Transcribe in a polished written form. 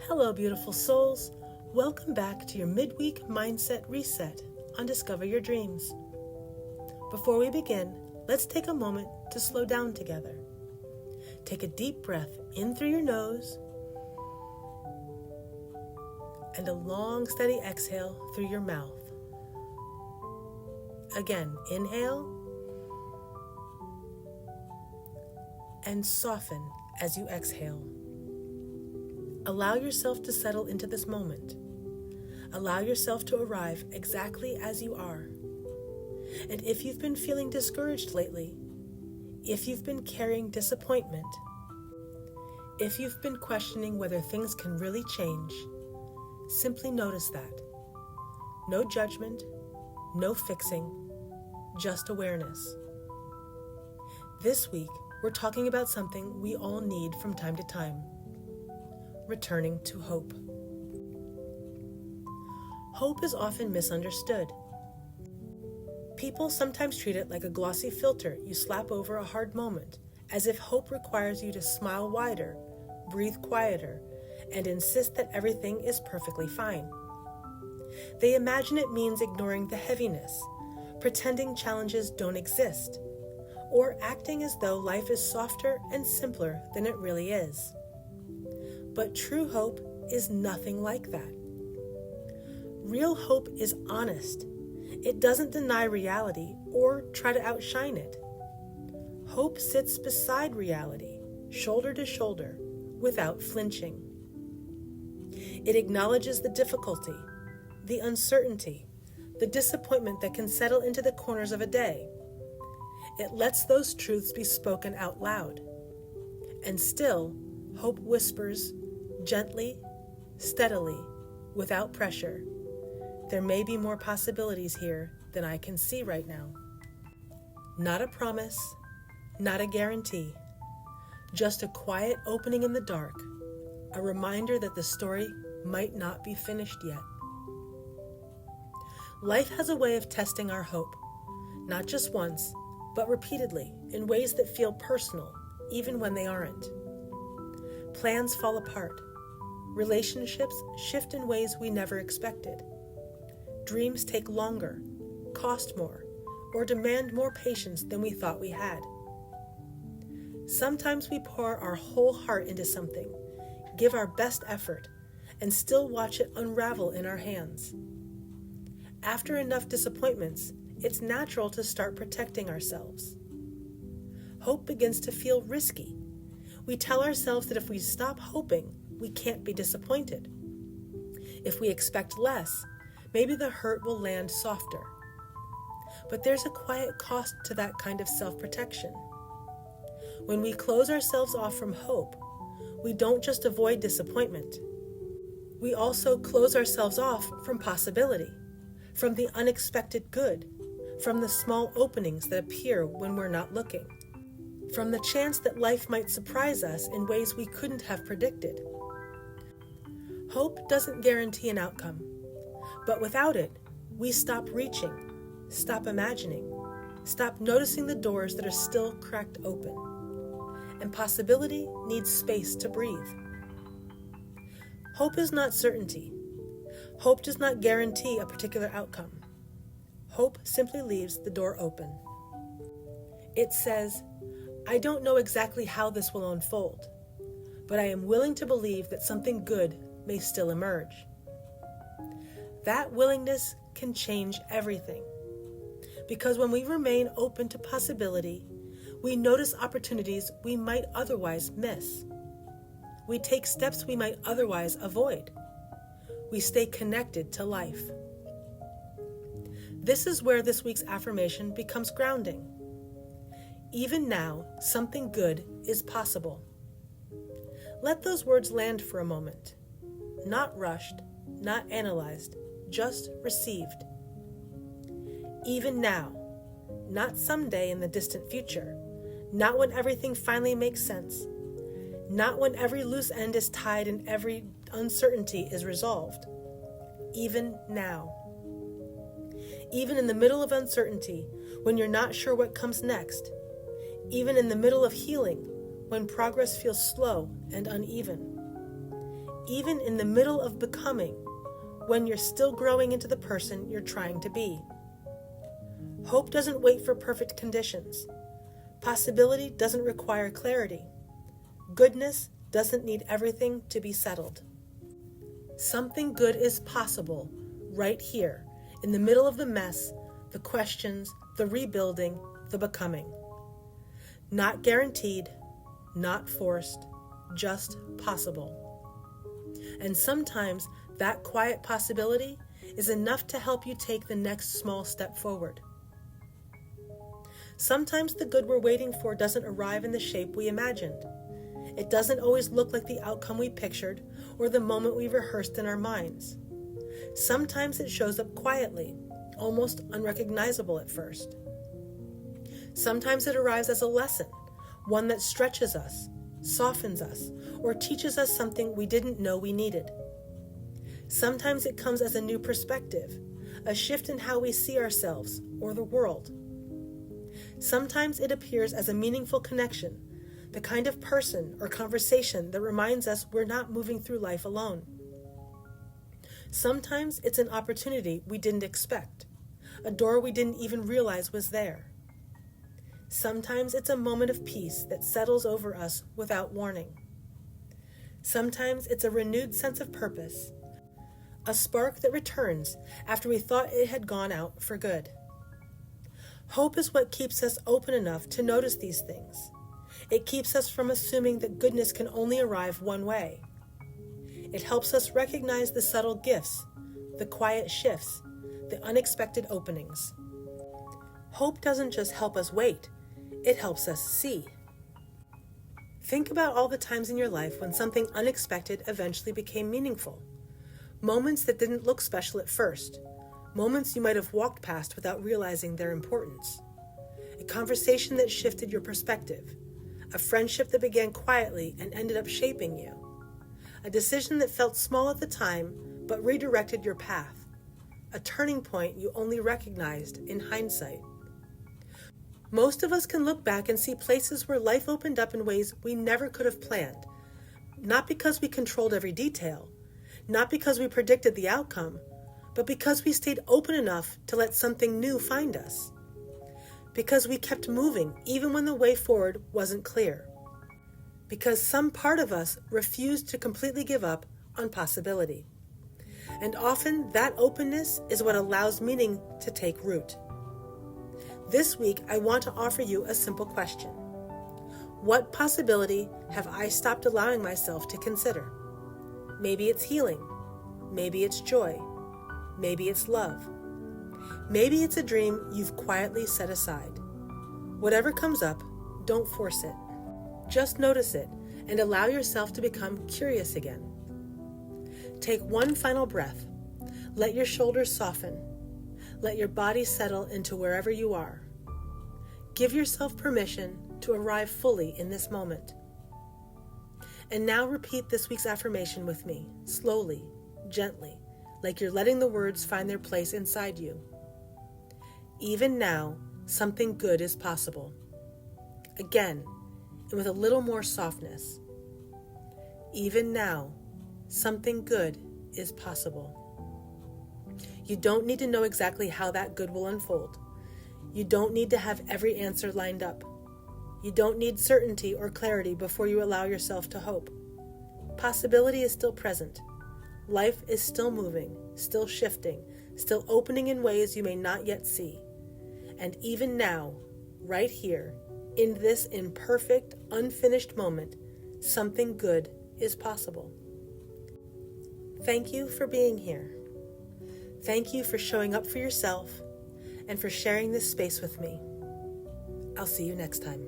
Hello, beautiful souls. Welcome back to your Midweek Mindset Reset on Discover Your Dreams. Before we begin, let's take a moment to slow down together. Take a deep breath in through your nose and a long, steady exhale through your mouth. Again, inhale and soften as you exhale. Allow yourself to settle into this moment. Allow yourself to arrive exactly as you are. And if you've been feeling discouraged lately, if you've been carrying disappointment, if you've been questioning whether things can really change, simply notice that. No judgment, no fixing, just awareness. This week, we're talking about something we all need from time to time. Returning to hope. Hope is often misunderstood. People sometimes treat it like a glossy filter you slap over a hard moment, as if hope requires you to smile wider, breathe quieter, and insist that everything is perfectly fine. They imagine it means ignoring the heaviness, pretending challenges don't exist, or acting as though life is softer and simpler than it really is. But true hope is nothing like that. Real hope is honest. It doesn't deny reality or try to outshine it. Hope sits beside reality, shoulder to shoulder, without flinching. It acknowledges the difficulty, the uncertainty, the disappointment that can settle into the corners of a day. It lets those truths be spoken out loud. And still, hope whispers, gently, steadily, without pressure. There may be more possibilities here than I can see right now. Not a promise, not a guarantee, just a quiet opening in the dark, a reminder that the story might not be finished yet. Life has a way of testing our hope, not just once, but repeatedly, in ways that feel personal, even when they aren't. Plans fall apart. Relationships shift in ways we never expected. Dreams take longer, cost more, or demand more patience than we thought we had. Sometimes we pour our whole heart into something, give our best effort, and still watch it unravel in our hands. After enough disappointments, it's natural to start protecting ourselves. Hope begins to feel risky. We tell ourselves that if we stop hoping, we can't be disappointed. If we expect less, maybe the hurt will land softer. But there's a quiet cost to that kind of self-protection. When we close ourselves off from hope, we don't just avoid disappointment. We also close ourselves off from possibility, from the unexpected good, from the small openings that appear when we're not looking, from the chance that life might surprise us in ways we couldn't have predicted. Hope doesn't guarantee an outcome, but without it, we stop reaching, stop imagining, stop noticing the doors that are still cracked open. And possibility needs space to breathe. Hope is not certainty. Hope does not guarantee a particular outcome. Hope simply leaves the door open. It says, I don't know exactly how this will unfold, but I am willing to believe that something good may still emerge. That willingness can change everything. Because when we remain open to possibility, we notice opportunities we might otherwise miss. We take steps we might otherwise avoid. We stay connected to life. This is where this week's affirmation becomes grounding. Even now, something good is possible. Let those words land for a moment. Not rushed, not analyzed, just received. Even now, not someday in the distant future, not when everything finally makes sense, not when every loose end is tied and every uncertainty is resolved. Even now. Even in the middle of uncertainty, when you're not sure what comes next, even in the middle of healing, when progress feels slow and uneven, even in the middle of becoming, when you're still growing into the person you're trying to be. Hope doesn't wait for perfect conditions. Possibility doesn't require clarity. Goodness doesn't need everything to be settled. Something good is possible right here, in the middle of the mess, the questions, the rebuilding, the becoming. Not guaranteed, not forced, just possible. And sometimes that quiet possibility is enough to help you take the next small step forward. Sometimes the good we're waiting for doesn't arrive in the shape we imagined. It doesn't always look like the outcome we pictured or the moment we rehearsed in our minds. Sometimes it shows up quietly, almost unrecognizable at first. Sometimes it arrives as a lesson, one that stretches us, softens us, or teaches us something we didn't know we needed. Sometimes it comes as a new perspective, a shift in how we see ourselves or the world. Sometimes it appears as a meaningful connection, the kind of person or conversation that reminds us we're not moving through life alone. Sometimes it's an opportunity we didn't expect, a door we didn't even realize was there. Sometimes it's a moment of peace that settles over us without warning. Sometimes it's a renewed sense of purpose, a spark that returns after we thought it had gone out for good. Hope is what keeps us open enough to notice these things. It keeps us from assuming that goodness can only arrive one way. It helps us recognize the subtle gifts, the quiet shifts, the unexpected openings. Hope doesn't just help us wait, it helps us see. Think about all the times in your life when something unexpected eventually became meaningful. Moments that didn't look special at first. Moments you might have walked past without realizing their importance. A conversation that shifted your perspective. A friendship that began quietly and ended up shaping you. A decision that felt small at the time but redirected your path. A turning point you only recognized in hindsight. Most of us can look back and see places where life opened up in ways we never could have planned. Not because we controlled every detail, not because we predicted the outcome, but because we stayed open enough to let something new find us. Because we kept moving even when the way forward wasn't clear. Because some part of us refused to completely give up on possibility. And often that openness is what allows meaning to take root. This week, I want to offer you a simple question. What possibility have I stopped allowing myself to consider? Maybe it's healing. Maybe it's joy. Maybe it's love. Maybe it's a dream you've quietly set aside. Whatever comes up, don't force it. Just notice it and allow yourself to become curious again. Take one final breath. Let your shoulders soften. Let your body settle into wherever you are. Give yourself permission to arrive fully in this moment. And now repeat this week's affirmation with me, slowly, gently, like you're letting the words find their place inside you. Even now, something good is possible. Again, and with a little more softness. Even now, something good is possible. You don't need to know exactly how that good will unfold. You don't need to have every answer lined up. You don't need certainty or clarity before you allow yourself to hope. Possibility is still present. Life is still moving, still shifting, still opening in ways you may not yet see. And even now, right here, in this imperfect, unfinished moment, something good is possible. Thank you for being here. Thank you for showing up for yourself and for sharing this space with me. I'll see you next time.